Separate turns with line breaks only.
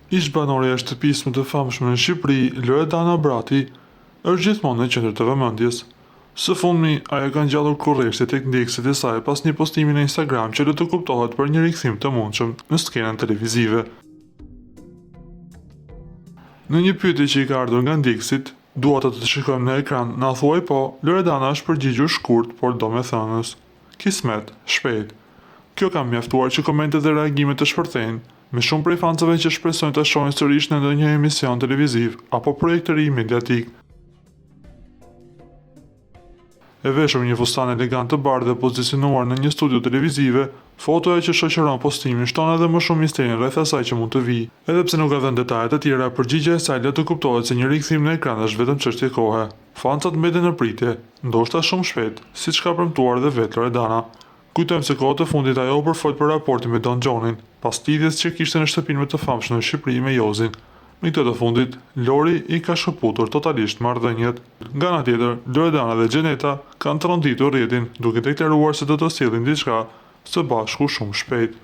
Ish banorja e shtëpisë më të famshme në Shqipëri, Loredana Brati, është gjithmonë në qendër të vëmendjes. Së fundmi, ajo ka ngjallur kurreshti tek ndjekësit e saj pas një postimi në Instagram që le të kuptohet për një rikthim të mundshëm në skenën televizive. Në një pyetje që i ka ardhur nga ndjekësit, "Dua të të shikojmë në ekran, na thuaj po", Loredana është përgjigjur shkurt, por domethënës. Kismet, shpejt. Kjo ka mjaftuar që komentet dhe reagimet të shpërthejnë, me shumë prej fansëve që shpresojnë ta shohin sërish në ndonjë emision televiziv apo projekt të ri mediatik. E veshur një fustan elegant të bardhë dhe pozicionuar në një studio televizive, fotoja që shoqëron postimin shton edhe më shumë misterin rreth asaj që mund të vijë. Edhe pse nuk ka dhënë detaje të tjera, përgjigjja e saj le të kuptohet se një rikthim në ekran është vetëm çështje kohe. Fansat mbeten në pritje, ndoshta shumë shpejt, siç ka premtuar dhe vetë Loredana. Kujtojmë se kohët e fundit ajo u përfol për raportin me Don Gjonin, pas lidhjes që kishte në shtëpinë më të famshme në Shqipëri me Jozin. Me këtë të fundit, Lori i ka shkëputur totalisht marrëdhëniet. Nga ana tjetër, Loredana dhe Xheneta kanë tronditur rrjetin, duke deklaruar se do të sjellin diçka së bashku shumë shpejt.